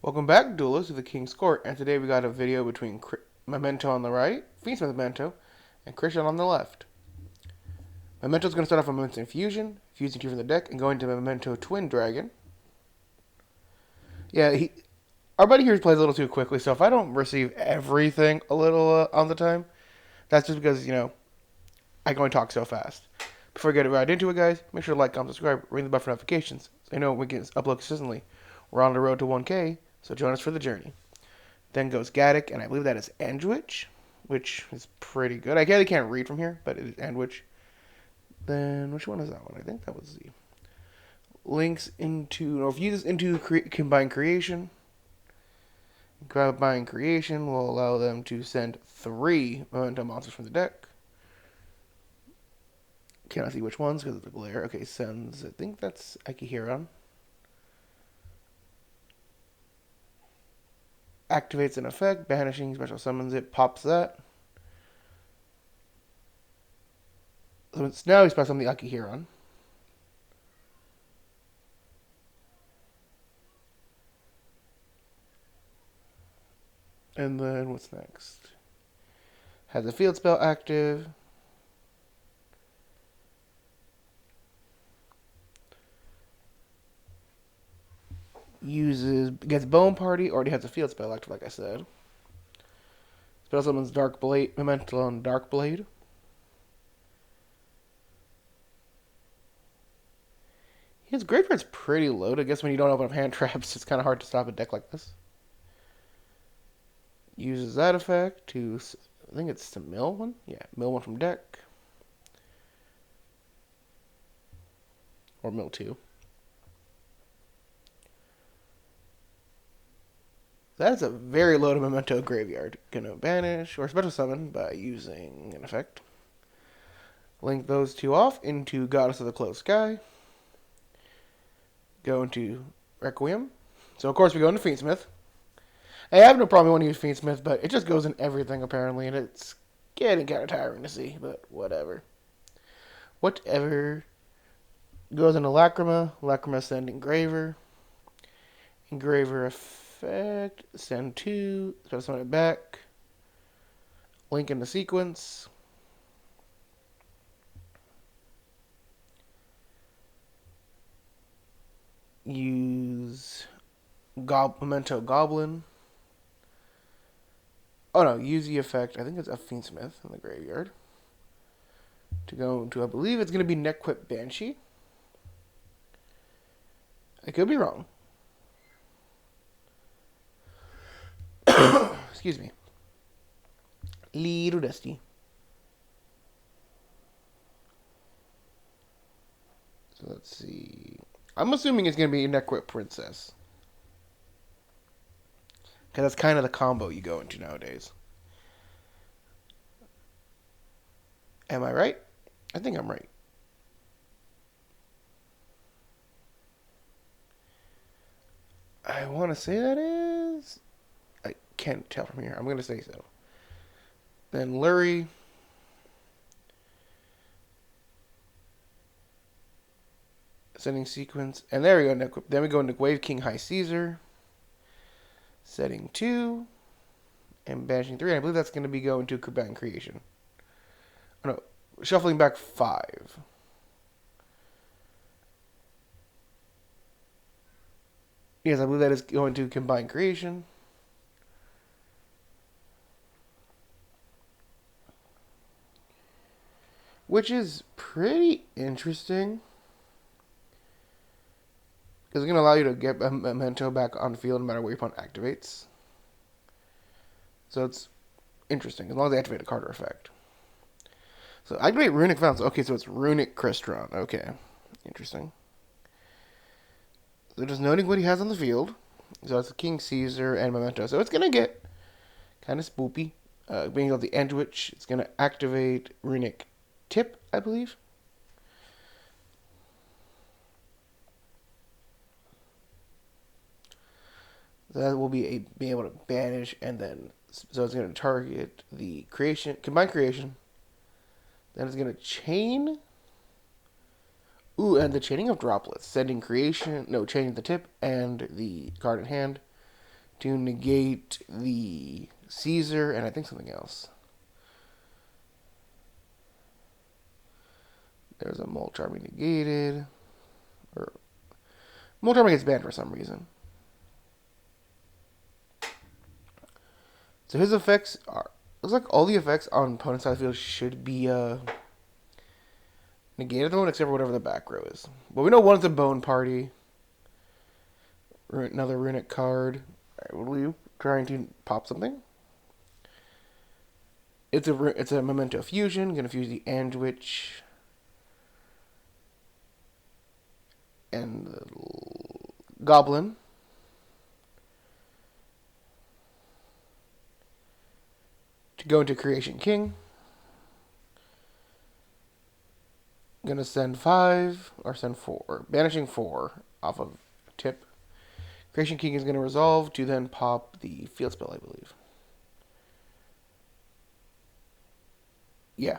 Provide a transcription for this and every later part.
Welcome back, duelists, to the King's Court, and today we got a video between Memento on the right, Fiendsmith Memento, and Crystron on the left. Memento's going to start off with Memento Infusion, fusing two from the deck, and going to Memento Twin Dragon. Yeah, our buddy here plays a little too quickly, so if I don't receive everything a little on the time, that's just because, I can only talk so fast. Before I get right into it, guys, make sure to like, comment, subscribe, ring the bell for notifications, so you know we can upload consistently. We're on the road to 1K, so join us for the journey. Then goes Gaddick, and I believe that is Andwich, which is pretty good. I can't read from here, but it is Andwich. Then, which one is that one? I think that was the links into, or fuses into Combined Creation. Combined Creation will allow them to send 3 Memento monsters from the deck. Cannot see which ones because of the glare. Okay, sends, I think that's Akihiron. Activates an effect, banishing, special summons it, pops that. So it's now he's passed on the Akihiron. And then what's next? Has a field spell active. Gets Bone Party, already has a field spell active, like I said. Spell summons Dark Blade, Memento on Dark Blade. His graveyard's pretty loaded. I guess when you don't open up hand traps, it's kind of hard to stop a deck like this. Uses that effect to, I think it's to mill one? Yeah, mill one from deck. Or mill 2. That is a very loaded Memento graveyard. Gonna banish or special summon by using an effect. Link those two off into Goddess of the Closed Sky. Go into Requiem. So, of course, we go into Fiendsmith. I have no problem when you use Fiendsmith, but it just goes in everything, apparently, and it's getting kind of tiring to see, but whatever. Whatever. Goes into Lacrima. Lacrima send Engraver. Engraver effect. Send 2. Special summon it back. Link in the sequence. Use Memento Goblin. Oh no, use the effect. I think it's a Fiendsmith in the graveyard. To go into, I believe it's going to be Nequip Banshee. I could be wrong. Excuse me. Little Dusty. So let's see. I'm assuming it's going to be Nequip Princess. Because that's kind of the combo you go into nowadays. Am I right? I think I'm right. I want to say that is. I can't tell from here. I'm going to say so. Then Lurie. Setting sequence. And there we go. Then we go into Wave King High Caesar. Setting 2. And banishing 3. And I believe that's going to be going to Combined Creation. Oh, no. Shuffling back 5. Yes, I believe that is going to Combined Creation. Which is pretty interesting. Because it's going to allow you to get a Memento back on the field no matter where your opponent activates. So it's interesting, as long as they activate a card or effect. So activate Runic Fountain. Okay, so it's Runic Crystron. Okay, interesting. So just noting what he has on the field. So it's King Caesar and Memento. So it's going to get kind of spoopy. Being able to Andwich, it's going to activate Runic Tip, I believe. That will be being able to banish, and then so it's going to target the combined creation. Then it's going to chain. Ooh, and the chaining of droplets, chaining the tip and the card in hand. to negate the Caesar and I think something else. There's a Molt Army negated. Or Molt Army gets banned for some reason. So his effects are... Looks like all the effects on opponent's side of the field should be negated at the moment, except for whatever the back row is. But we know one's a Bone Party. Another runic card. Alright, what are you trying to pop something? It's a Memento Fusion. Gonna fuse the Andwich. And the Goblin. To go into Creation King. Gonna send 5 or send 4. Banishing 4 off of tip. Creation King is gonna resolve to then pop the field spell, I believe. Yeah.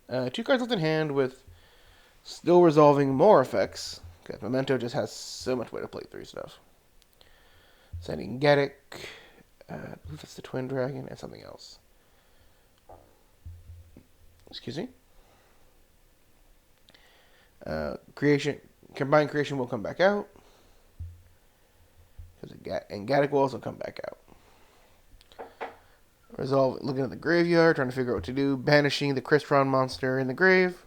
2 cards left in hand with still resolving more effects. Because Memento just has so much way to play through stuff. Sending Getic. I believe that's the Twin Dragon and something else. Excuse me. Combined Creation will come back out. And Getic will also come back out. Resolve, looking at the graveyard, trying to figure out what to do. Banishing the Crystron monster in the grave.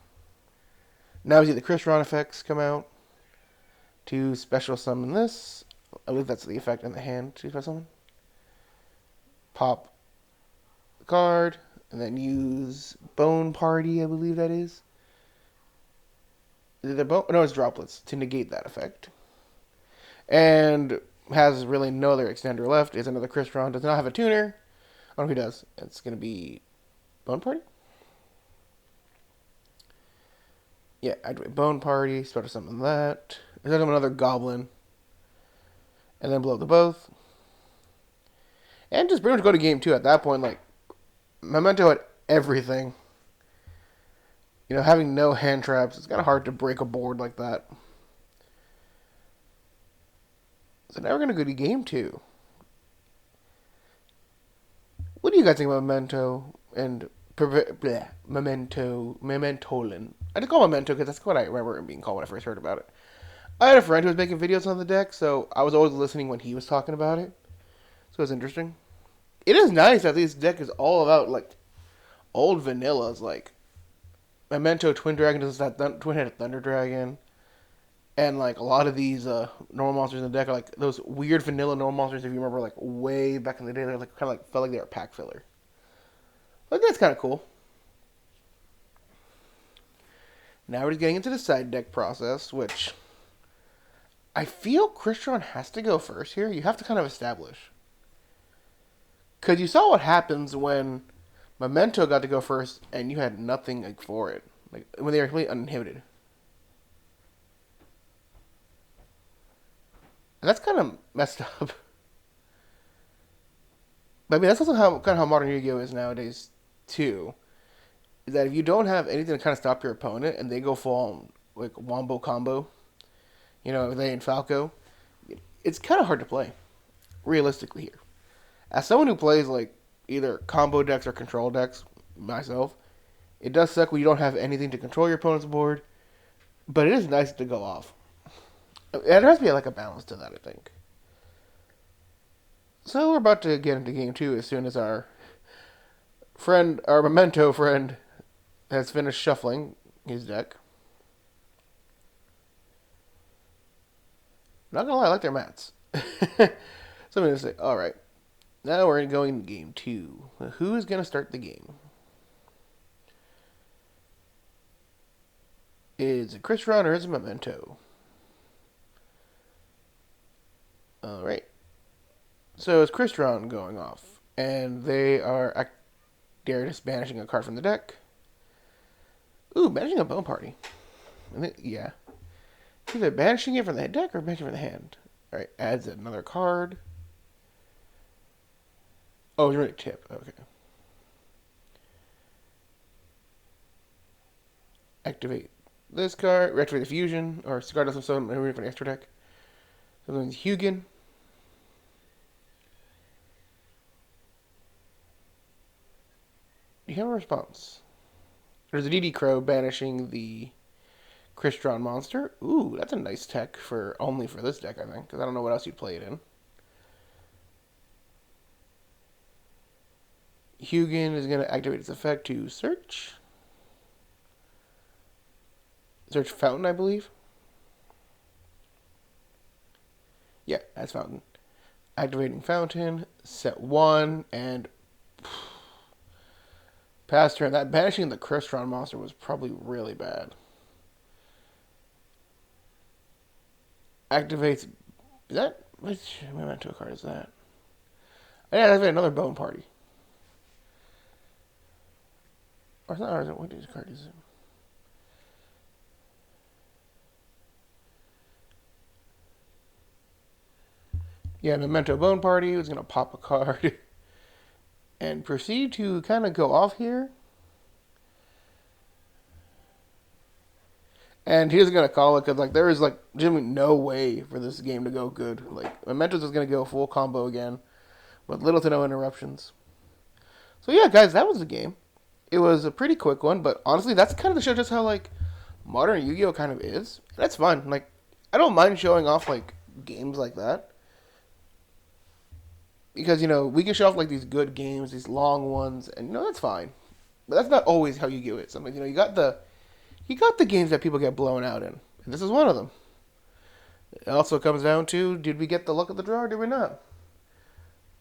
Now we see the Crystron effects come out. To special summon this. I believe that's the effect in the hand to special summon. Pop the card. And then use Bone Party, I believe that is. No, it's Droplets to negate that effect. And has really no other extender left. Is another Crystron. Does not have a tuner. I don't know who does. It's going to be Bone Party? Yeah, I'd do Bone Party. Special summon that. Then another Goblin. And then blow up the both. And just pretty much go to game 2 at that point. Like, Memento had everything. You know, having no hand traps, it's kind of hard to break a board like that. So now we're going to go to game 2. What do you guys think about Memento and Mementolin? I just call it Memento because that's what I remember it being called when I first heard about it. I had a friend who was making videos on the deck, so I was always listening when he was talking about it. So it was interesting. It is nice that this deck is all about, like, old vanillas, like Memento Twin Dragon does that Twin-Headed Thunder Dragon. And, like, a lot of these normal monsters in the deck are, like, those weird vanilla normal monsters, if you remember, like, way back in the day. They're, like, kind of, like, felt like they were pack filler. Like, that's kind of cool. Now we're just getting into the side deck process, which I feel Crystron has to go first here. You have to kind of establish. Because you saw what happens when Memento got to go first, and you had nothing, like, for it. Like, when they were completely uninhibited. And that's kind of messed up. But I mean, that's also how modern Yu-Gi-Oh! Is nowadays, too. Is that if you don't have anything to kind of stop your opponent, and they go full, like, Wombo combo, you know, they and Falco, it's kind of hard to play, realistically here. As someone who plays, like, either combo decks or control decks, myself, it does suck when you don't have anything to control your opponent's board, but it is nice to go off. There has to be, like, a balance to that, I think. So we're about to get into game 2 as soon as our Memento friend, has finished shuffling his deck. I'm not gonna lie, I like their mats. So I'm gonna say, alright. Now we're going to game 2. Who is gonna start the game? Is it Crystron or is it Memento? Alright. So it's Crystron going off. And they're just banishing a card from the deck. Ooh, banishing a Bone Party. Yeah. Either banishing it from the deck or banishing it from the hand. Alright, adds another card. Oh, you're right, tip. Okay. Activate this card. Reactivate the fusion. Or Scar doesn't summon for the extra deck. So then Hugin. Do you have a response? There's a DD Crow banishing the Crystron monster. Ooh, that's a nice tech for only for this deck, I think, because I don't know what else you'd play it in. Hugin is going to activate its effect to search. Search Fountain, I believe. Yeah, that's Fountain. Activating Fountain, set 1, and pass turn. That banishing the Crystron monster was probably really bad. Activates. Is that which Memento card is that? Oh, yeah, that's another Bone Party. Or is that? Or is it, what card is it? Yeah, Memento Bone Party was gonna pop a card and proceed to kind of go off here. And he was gonna call it because like there is like genuinely no way for this game to go good. Like Mementos is gonna go full combo again, with little to no interruptions. So yeah, guys, that was the game. It was a pretty quick one, but honestly, that's kind of the show just how like modern Yu-Gi-Oh kind of is. That's fun. Like I don't mind showing off like games like that because we can show off like these good games, these long ones, and that's fine. But that's not always how Yu-Gi-Oh is. Sometimes you got the games that people get blown out in, and this is one of them. It also comes down to, did we get the luck of the draw or did we not?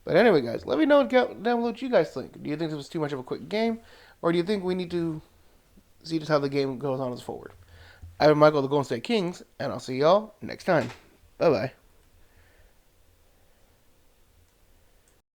But anyway, guys, let me know down what you guys think. Do you think this was too much of a quick game, or do you think we need to see just how the game goes on as forward? I've been Michael, the Golden State Kings, and I'll see y'all next time. Bye-bye.